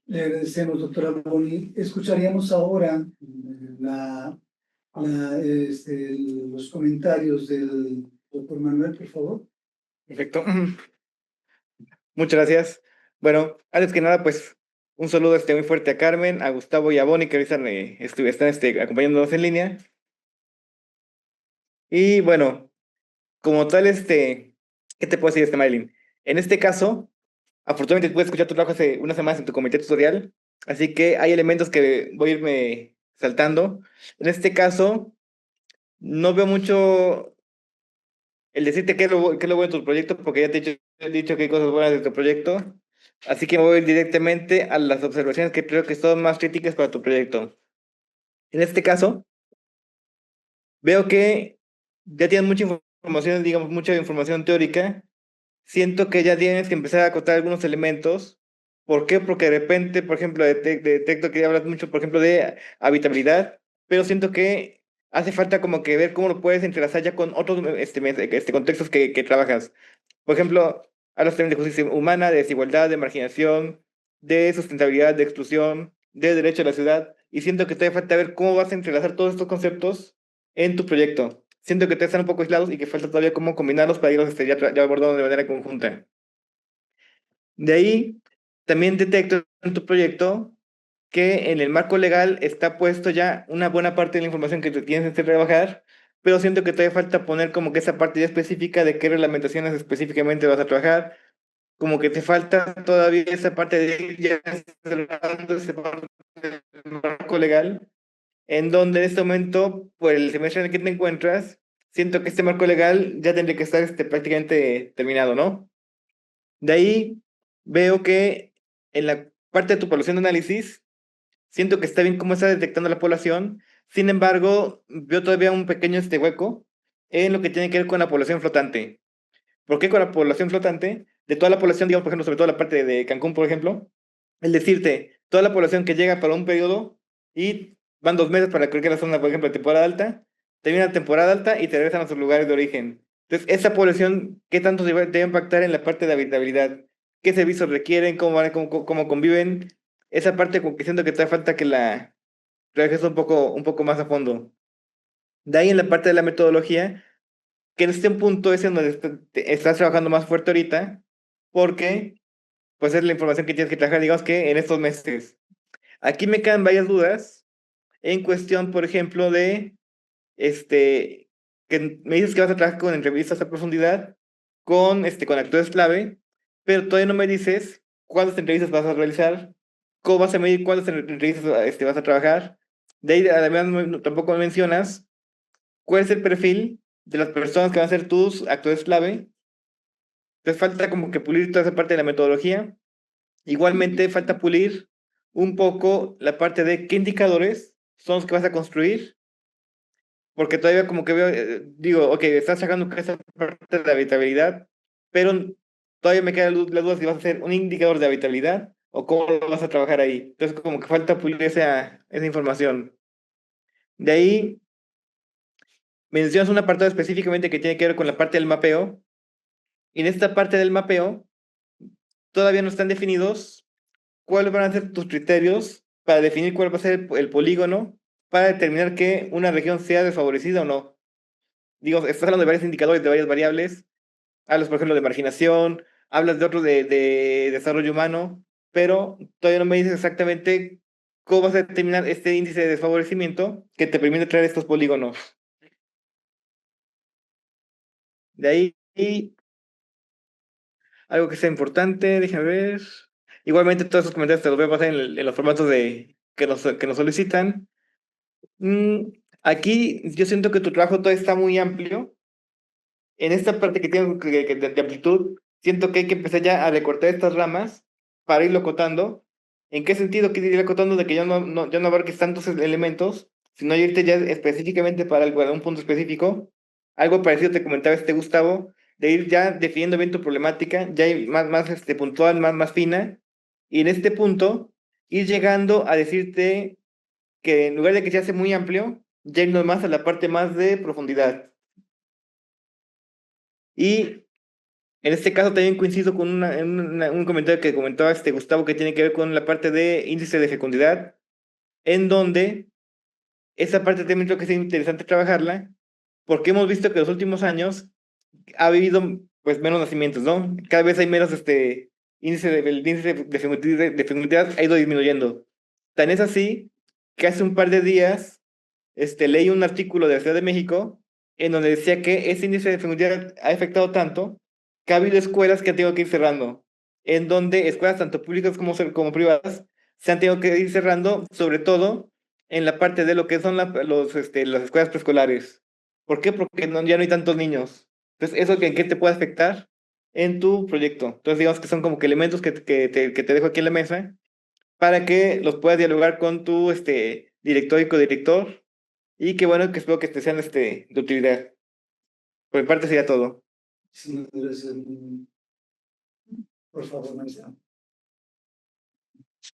Le agradecemos, doctora Boni. Escucharíamos ahora los comentarios del doctor Manuel, por favor. Perfecto. Muchas gracias. Bueno, antes que nada, pues un saludo muy fuerte a Carmen, a Gustavo y a Boni, que hoy están acompañándonos en línea. Y bueno, como tal, ¿qué te puedo decir, Maylin? En este caso, afortunadamente pude escuchar tu trabajo hace unas semanas en tu comité tutorial, así que hay elementos que voy a irme saltando. En este caso, no veo mucho el decirte qué es lo bueno de tu proyecto, porque ya te he dicho que hay cosas buenas de tu proyecto, así que me voy a ir directamente a las observaciones que creo que son más críticas para tu proyecto. En este caso, veo que ya tienes mucha información, digamos, mucha información teórica. Siento que ya tienes que empezar a acotar algunos elementos. ¿Por qué? Porque de repente, por ejemplo, detecto que hablas mucho, por ejemplo, de habitabilidad, pero siento que hace falta como que ver cómo lo puedes entrelazar ya con otros contextos que trabajas. Por ejemplo, hablas también de justicia humana, de desigualdad, de marginación, de sustentabilidad, de exclusión, de derecho a la ciudad, y siento que todavía falta ver cómo vas a entrelazar todos estos conceptos en tu proyecto. Siento que te están un poco aislados y que falta todavía cómo combinarlos para irlos ya abordando de manera conjunta. De ahí, también detecto en tu proyecto que en el marco legal está puesto ya una buena parte de la información que te tienes que trabajar, pero siento que todavía falta poner como que esa parte ya específica de qué reglamentaciones específicamente vas a trabajar, como que te falta todavía esa parte de ir ya cerrando esa parte del marco legal, en donde en este momento, por el semestre en el que te encuentras, siento que este marco legal ya tendría que estar prácticamente terminado, ¿no? De ahí veo que en la parte de tu población de análisis, siento que está bien cómo está detectando la población. Sin embargo, veo todavía un pequeño hueco en lo que tiene que ver con la población flotante. ¿Por qué con la población flotante? De toda la población, digamos, por ejemplo, sobre todo la parte de Cancún, por ejemplo, el decirte, toda la población que llega para un periodo y van 2 meses para cualquier zona, por ejemplo, de temporada alta, termina la temporada alta y te regresan a sus lugares de origen. Entonces, esa población, ¿qué tanto debe impactar en la parte de habitabilidad? ¿Qué servicios requieren? ¿Cómo conviven? Esa parte como que siento que te falta que la trabajes un poco más a fondo. De ahí en la parte de la metodología, que en este punto es en donde estás trabajando más fuerte ahorita, porque pues es la información que tienes que trabajar, digamos que en estos meses. Aquí me quedan varias dudas en cuestión, por ejemplo, de que me dices que vas a trabajar con entrevistas a profundidad, con actores clave, pero todavía no me dices cuántas entrevistas vas a realizar, cómo vas a medir cuántas entrevistas vas a trabajar. De ahí, además, tampoco me mencionas cuál es el perfil de las personas que van a ser tus actores clave. Entonces falta como que pulir toda esa parte de la metodología. Igualmente falta pulir un poco la parte de qué indicadores son los que vas a construir, porque todavía como que veo, digo, ok, estás sacando esa parte de habitabilidad, pero todavía me queda la duda si vas a hacer un indicador de habitabilidad o cómo lo vas a trabajar ahí. Entonces como que falta pulir esa información. De ahí mencionas un apartado específicamente que tiene que ver con la parte del mapeo, y en esta parte del mapeo todavía no están definidos cuáles van a ser tus criterios para definir cuál va a ser el polígono para determinar que una región sea desfavorecida o no. Digo, estás hablando de varios indicadores, de varias variables. Hablas, por ejemplo, de marginación, hablas de otro de desarrollo humano, pero todavía no me dices exactamente cómo vas a determinar este índice de desfavorecimiento que te permite traer estos polígonos. De ahí, algo que sea importante, déjame ver. Igualmente, todos esos comentarios te los voy a pasar en los formatos que nos solicitan. Aquí yo siento que tu trabajo todavía está muy amplio. En esta parte que tengo de amplitud, siento que hay que empezar ya a recortar estas ramas para irlo acotando. ¿En qué sentido quiero ir acotando? De que ya no abarques tantos elementos, sino irte ya específicamente para un punto específico. Algo parecido te comentaba Gustavo, de ir ya definiendo bien tu problemática, ya ir más puntual, más fina, y en este punto ir llegando a decirte que en lugar de que se hace muy amplio, ya irnos más a la parte más de profundidad. Y en este caso también coincido con un comentario que comentaba Gustavo que tiene que ver con la parte de índice de fecundidad, en donde esa parte también creo que es interesante trabajarla, porque hemos visto que en los últimos años ha habido pues menos nacimientos, ¿no? Cada vez hay menos el índice de fecundidad ha ido disminuyendo. Tan es así que hace un par de días leí un artículo de la Ciudad de México en donde decía que ese índice de fecundidad ha afectado tanto que ha habido escuelas que han tenido que ir cerrando, en donde escuelas tanto públicas como privadas se han tenido que ir cerrando, sobre todo en la parte de lo que son las escuelas preescolares. ¿Por qué? Porque ya no hay tantos niños. Entonces, ¿eso en qué te puede afectar en tu proyecto? Entonces, digamos que son como que elementos que te dejo aquí en la mesa para que los puedas dialogar con tu director y codirector, y qué bueno que espero que te sean de utilidad. Por mi parte sería todo. Sí, gracias. Por favor, maestra.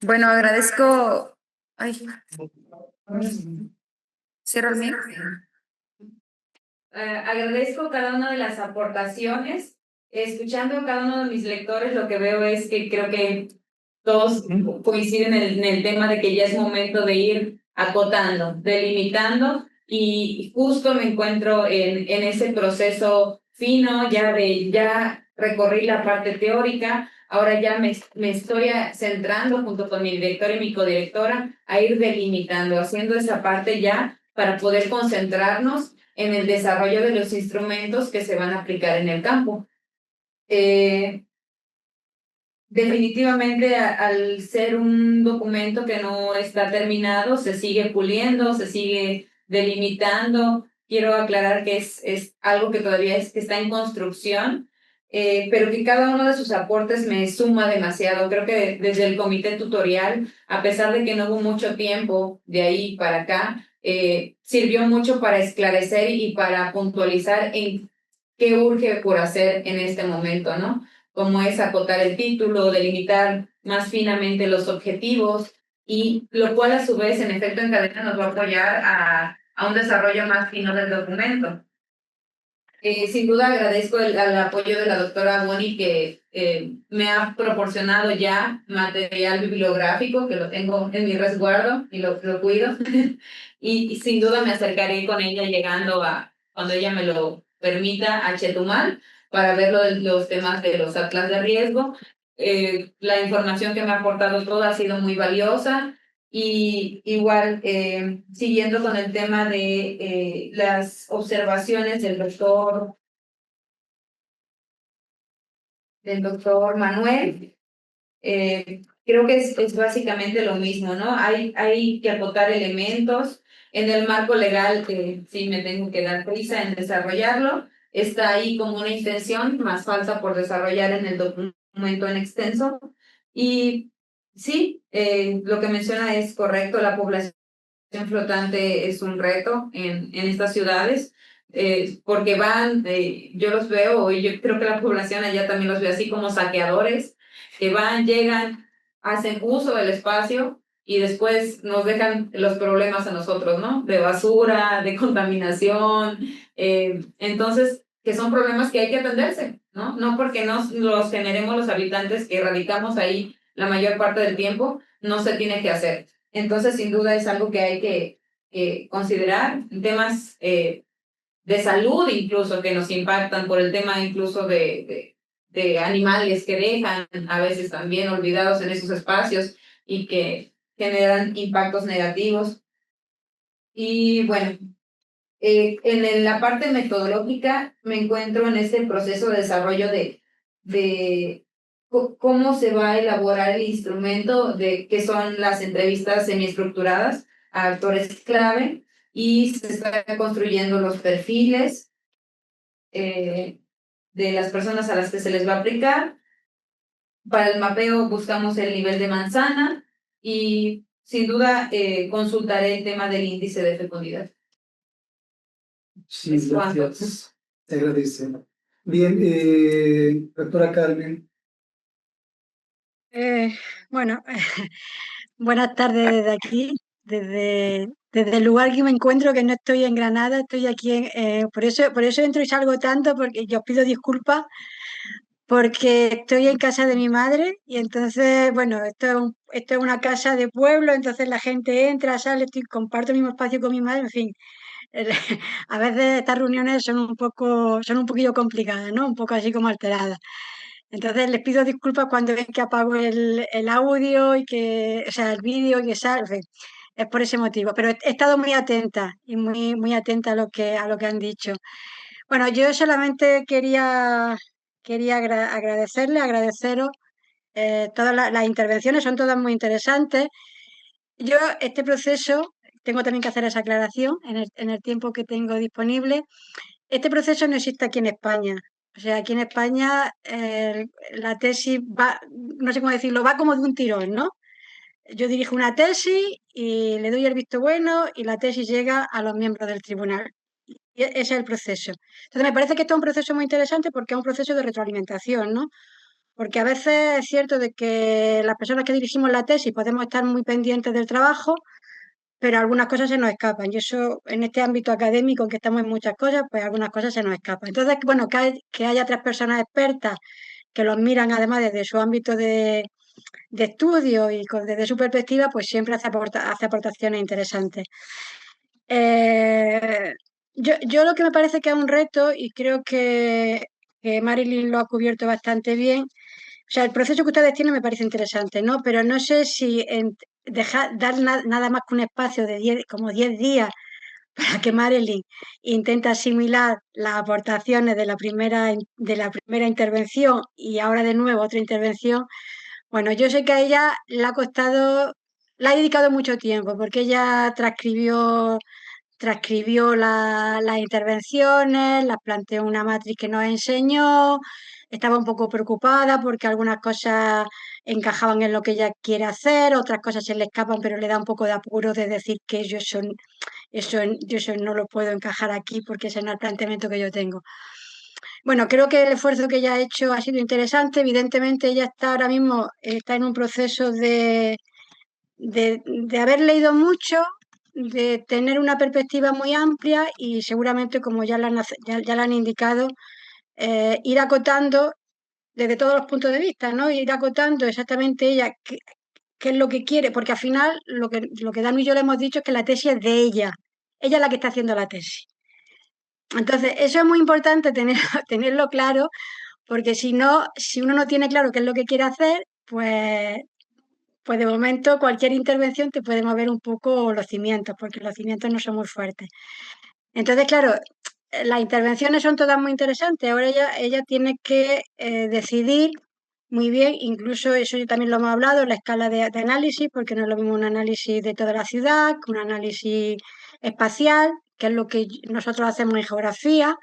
Bueno, agradezco. Ay, cierro el mío. Agradezco cada una de las aportaciones. Escuchando a cada uno de mis lectores, lo que veo es que creo que todos coinciden en el tema de que ya es momento de ir acotando, delimitando, y justo me encuentro en ese proceso fino ya recorrí la parte teórica. Ahora ya me estoy centrando junto con mi director y mi codirectora a ir delimitando, haciendo esa parte ya para poder concentrarnos en el desarrollo de los instrumentos que se van a aplicar en el campo. Definitivamente, al ser un documento que no está terminado, se sigue puliendo, se sigue delimitando. Quiero aclarar que es algo que todavía que está en construcción, pero que cada uno de sus aportes me suma demasiado. Creo que desde el comité tutorial, a pesar de que no hubo mucho tiempo de ahí para acá, sirvió mucho para esclarecer y para puntualizar en qué urge por hacer en este momento, ¿no? Como es acotar el título, delimitar más finamente los objetivos, y lo cual a su vez en efecto en cadena nos va a apoyar a un desarrollo más fino del documento. Sin duda agradezco el apoyo de la doctora Boni, que me ha proporcionado ya material bibliográfico, que lo tengo en mi resguardo y lo cuido. Y sin duda me acercaré con ella llegando a cuando ella me lo permita a Chetumal para ver los temas de los atlas de riesgo. La información que me ha aportado toda ha sido muy valiosa. Y igual, siguiendo con el tema de las observaciones del doctor Manuel, creo que es básicamente lo mismo, ¿no? Hay que acotar elementos en el marco legal, que sí me tengo que dar prisa en desarrollarlo. Está ahí como una intención, más falta por desarrollar en el documento en extenso. Y sí, lo que menciona es correcto, la población flotante es un reto en estas ciudades, porque van, yo los veo, y yo creo que la población allá también los ve así como saqueadores, que van, llegan, hacen uso del espacio y después nos dejan los problemas a nosotros, ¿no? De basura, de contaminación, entonces, que son problemas que hay que atenderse, ¿no? No porque nos los generemos los habitantes que radicamos ahí la mayor parte del tiempo, no se tiene que hacer. Entonces, sin duda es algo que hay que considerar, temas de salud incluso que nos impactan por el tema incluso de animales que dejan a veces también olvidados en esos espacios y que generan impactos negativos. Y bueno, en la parte metodológica me encuentro en este proceso de desarrollo de cómo se va a elaborar el instrumento que son las entrevistas semiestructuradas a actores clave, y se está construyendo los perfiles de las personas a las que se les va a aplicar. Para el mapeo buscamos el nivel de manzana y sin duda consultaré el tema del índice de fecundidad. Sí, gracias. Te agradece. Bien, doctora Carmen. Bueno, buenas tardes desde aquí, desde el lugar que me encuentro, que no estoy en Granada, estoy aquí, por eso entro y salgo tanto, porque yo os pido disculpas, porque estoy en casa de mi madre y entonces, bueno, esto es una casa de pueblo, entonces la gente entra, sale, comparto el mismo espacio con mi madre, en fin. el- A veces estas reuniones son un poquillo complicadas, ¿no? Un poco así como alteradas. Entonces les pido disculpas cuando ven que apago el audio y o sea, el vídeo y que sale. En fin, es por ese motivo. Pero he estado muy atenta y muy atenta a lo que han dicho. Bueno, yo solamente quería agradeceros todas las intervenciones, son todas muy interesantes. Yo, este proceso, tengo también que hacer esa aclaración en el tiempo que tengo disponible. Este proceso no existe aquí en España. O sea, aquí en España la tesis va, no sé cómo decirlo, va como de un tirón, ¿no? Yo dirijo una tesis y le doy el visto bueno y la tesis llega a los miembros del tribunal. Y ese es el proceso. Entonces, me parece que esto es un proceso muy interesante porque es un proceso de retroalimentación, ¿no? Porque a veces es cierto de que las personas que dirigimos la tesis podemos estar muy pendientes del trabajo, pero algunas cosas se nos escapan. Y eso, en este ámbito académico, en que estamos en muchas cosas, pues algunas cosas se nos escapan. Entonces, bueno, que haya tres personas expertas que los miran además desde su ámbito de estudio y desde su perspectiva, pues siempre hace aportaciones interesantes. Eh, yo lo que me parece que es un reto, y creo que Marilyn lo ha cubierto bastante bien, o sea, el proceso que ustedes tienen me parece interesante, ¿no? Pero no sé si dar nada más que un espacio de 10 días para que Marilyn intente asimilar las aportaciones de la primera intervención y ahora de nuevo otra intervención. Bueno, yo sé que a ella le ha costado, le ha dedicado mucho tiempo porque ella transcribió las intervenciones, las planteó en una matriz que nos enseñó, estaba un poco preocupada porque algunas cosas encajaban en lo que ella quiere hacer, otras cosas se le escapan, pero le da un poco de apuro de decir que yo eso no lo puedo encajar aquí porque ese no es el planteamiento que yo tengo. Bueno, creo que el esfuerzo que ella ha hecho ha sido interesante. Evidentemente, ella está ahora mismo está en un proceso de haber leído mucho, de tener una perspectiva muy amplia y seguramente, como ya lo han indicado, ir acotando desde todos los puntos de vista, ¿no? Ir acotando exactamente ella qué es lo que quiere, porque al final lo que Dani y yo le hemos dicho es que la tesis es de ella. Ella es la que está haciendo la tesis. Entonces, eso es muy importante tenerlo claro, porque si no, si uno no tiene claro qué es lo que quiere hacer, pues de momento cualquier intervención te puede mover un poco los cimientos, porque los cimientos no son muy fuertes. Entonces, claro, las intervenciones son todas muy interesantes. Ahora ella tiene que decidir muy bien, incluso eso yo también lo hemos hablado, la escala de análisis, porque no es lo mismo un análisis de toda la ciudad que un análisis espacial, que es lo que nosotros hacemos en geografía.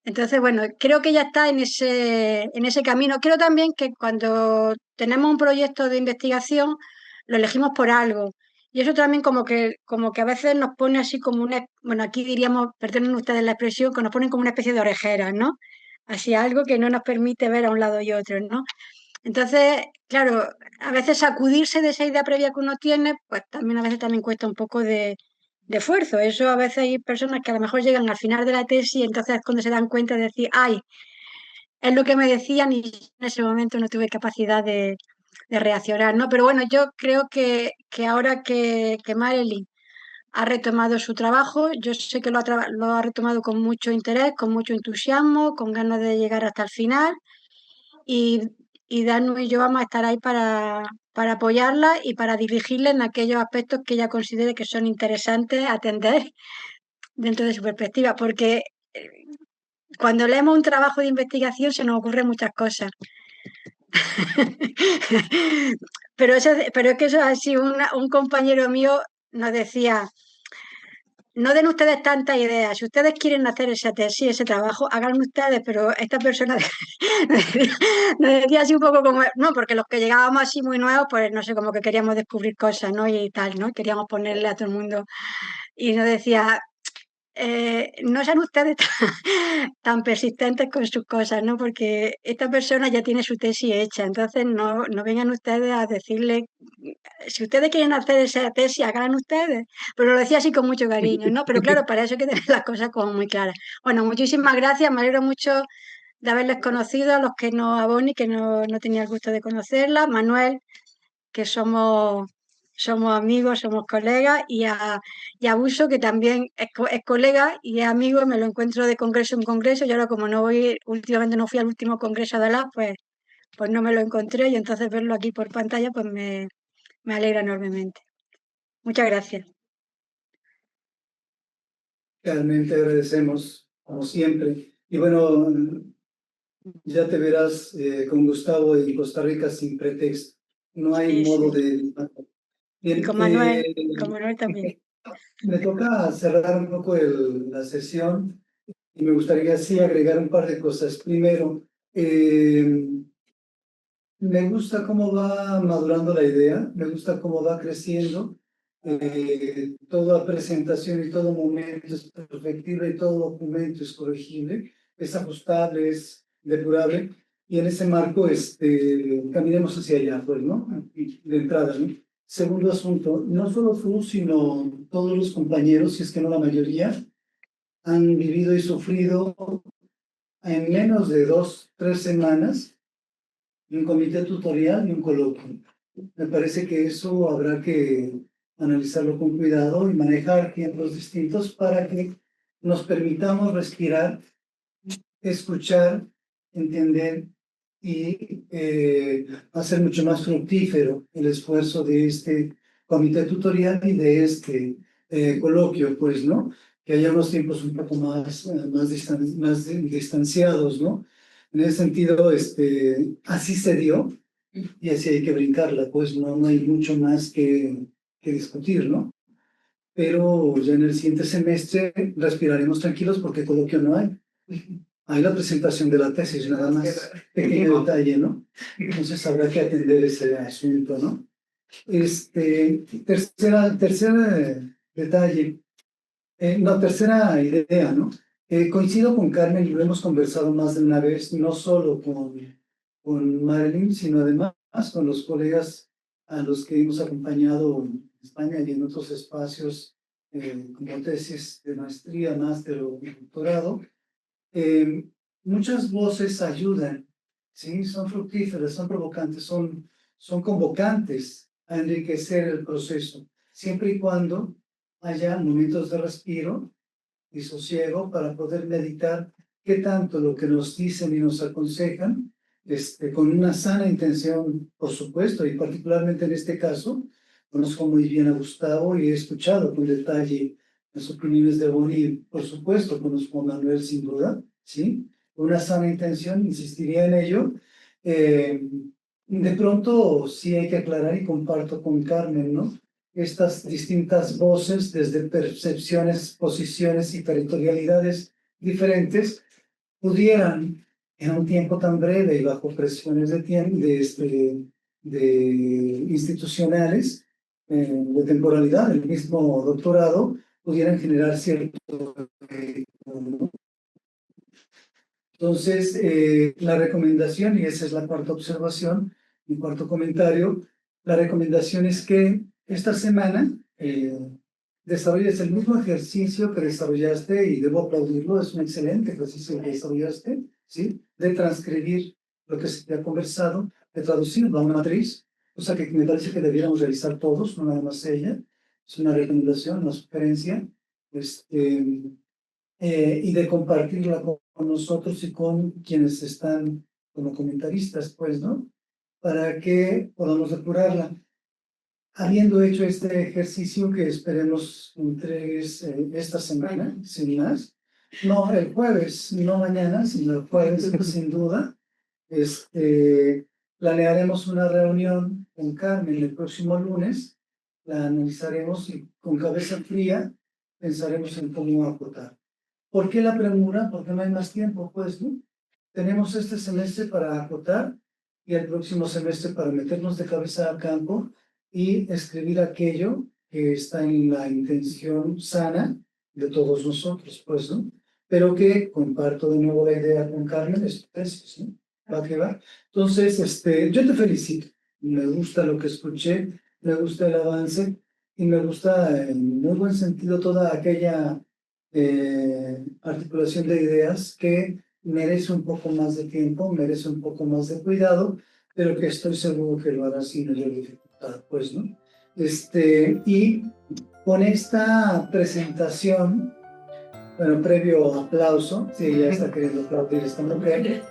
Entonces, bueno, creo que ya está en ese camino. Creo también que cuando tenemos un proyecto de investigación, lo elegimos por algo. Y eso también como que a veces nos pone así como una, bueno, aquí diríamos, perdonen ustedes la expresión, que nos ponen como una especie de orejeras, ¿no? Así algo que no nos permite ver a un lado y otro, ¿no? Entonces, claro, a veces sacudirse de esa idea previa que uno tiene, pues también a veces también cuesta un poco de esfuerzo. Eso a veces hay personas que a lo mejor llegan al final de la tesis y entonces es cuando se dan cuenta de decir, ay, es lo que me decían y en ese momento no tuve capacidad de reaccionar, ¿no? Pero bueno, yo creo que ahora que Marilyn ha retomado su trabajo, yo sé que lo ha retomado con mucho interés, con mucho entusiasmo, con ganas de llegar hasta el final y, y Danu y yo vamos a estar ahí para apoyarla y para dirigirla en aquellos aspectos que ella considere que son interesantes atender dentro de su perspectiva, porque cuando leemos un trabajo de investigación se nos ocurren muchas cosas. Pero es que eso es así, un compañero mío nos decía, no den ustedes tantas ideas, si ustedes quieren hacer esa tesis, ese trabajo, háganlo ustedes, pero esta persona nos decía así un poco como, no, porque los que llegábamos así muy nuevos, pues no sé, como que queríamos descubrir cosas, ¿no? Y tal, ¿no? Queríamos ponerle a todo el mundo. Y nos decía, no sean ustedes tan persistentes con sus cosas, ¿no? Porque esta persona ya tiene su tesis hecha, entonces no vengan ustedes a decirle, si ustedes quieren hacer esa tesis, hagan ustedes. Pero lo decía así con mucho cariño, ¿no? Pero claro, para eso hay que tener las cosas como muy claras. Bueno, muchísimas gracias, me alegro mucho de haberles conocido, a los que no, a Bonnie, que no tenía el gusto de conocerla, Manuel, que somos amigos, somos colegas, y a Buso, que también es colega y es amigo, me lo encuentro de congreso en congreso, y ahora como no voy, últimamente no fui al último congreso de la, pues no me lo encontré, y entonces verlo aquí por pantalla, pues me alegra enormemente. Muchas gracias. Realmente agradecemos, como siempre. Y bueno, ya te verás con Gustavo en Costa Rica sin pretexto. No hay Sí, modo sí. de... Y Bien, con Manuel también. me toca cerrar un poco la sesión y me gustaría así agregar un par de cosas. Primero, me gusta cómo va madurando la idea, me gusta cómo va creciendo. Toda presentación y todo momento es perfectible y todo documento es corregible, es ajustable, es depurable. Y en ese marco, caminemos hacia allá, pues, ¿no? Y de entrada, ¿no? Segundo asunto, no solo tú, sino todos los compañeros, si es que no la mayoría, han vivido y sufrido en menos de 2, 3 semanas un comité tutorial y un coloquio. Me parece que eso habrá que analizarlo con cuidado y manejar tiempos distintos para que nos permitamos respirar, escuchar, entender y hacer mucho más fructífero el esfuerzo de este comité tutorial y de este coloquio, pues, ¿no? Que haya unos tiempos un poco más distanciados, ¿no? En ese sentido, así se dio y así hay que brincarla, pues no hay mucho más que discutir, ¿no? Pero ya en el siguiente semestre respiraremos tranquilos porque coloquio no hay. Hay la presentación de la tesis, nada más, pequeño detalle, ¿no? Entonces habrá que atender ese asunto, ¿no? Tercer detalle, no, tercera idea, ¿no? Coincido con Carmen y lo hemos conversado más de una vez, no solo con Marilyn, sino además con los colegas a los que hemos acompañado en España y en otros espacios, como tesis de maestría, máster o doctorado. Muchas voces ayudan, ¿sí? Son fructíferas, son provocantes, son convocantes a enriquecer el proceso, siempre y cuando haya momentos de respiro y sosiego para poder meditar qué tanto lo que nos dicen y nos aconsejan, con una sana intención, por supuesto, y particularmente en este caso, conozco muy bien a Gustavo y he escuchado con detalle las opiniones de Bonnie, por supuesto, conozco a Manuel sin duda, ¿sí? Una sana intención, insistiría en ello. De pronto sí hay que aclarar y comparto con Carmen, ¿no? Estas distintas voces desde percepciones, posiciones y territorialidades diferentes pudieran en un tiempo tan breve y bajo presiones de tiempo, de institucionales, de temporalidad, del mismo doctorado, pudieran generar cierto... ¿no? Entonces, la recomendación, y esa es la cuarta observación, mi cuarto comentario, la recomendación es que esta semana desarrolles el mismo ejercicio que desarrollaste, y debo aplaudirlo, es un excelente ejercicio que desarrollaste, ¿sí? De transcribir lo que se te ha conversado, de traducirlo a una matriz, cosa que me parece que debiéramos realizar todos, no nada más ella. Es una recomendación, una sugerencia, y de compartirla con nosotros y con quienes están como comentaristas, pues, ¿no? Para que podamos depurarla. Habiendo hecho este ejercicio que esperemos entregues esta semana, sin más, no el jueves, no mañana, sino el jueves, sin duda, planearemos una reunión con Carmen el próximo lunes, la analizaremos y con cabeza fría pensaremos en cómo aportar. ¿Por qué la premura? Porque no hay más tiempo, pues, ¿no? Tenemos este semestre para acotar y el próximo semestre para meternos de cabeza al campo y escribir aquello que está en la intención sana de todos nosotros, pues, ¿no? Pero que comparto de nuevo la idea con Carmen, es tu tesis, ¿no? Va que va. Entonces, yo te felicito. Me gusta lo que escuché, me gusta el avance y me gusta en muy buen sentido toda aquella articulación de ideas que merece un poco más de tiempo, merece un poco más de cuidado, pero que estoy seguro que lo hará sin mayor dificultad, pues, ¿no? Y con esta presentación, bueno, previo aplauso, sí, ya está queriendo aplaudir esta mujer,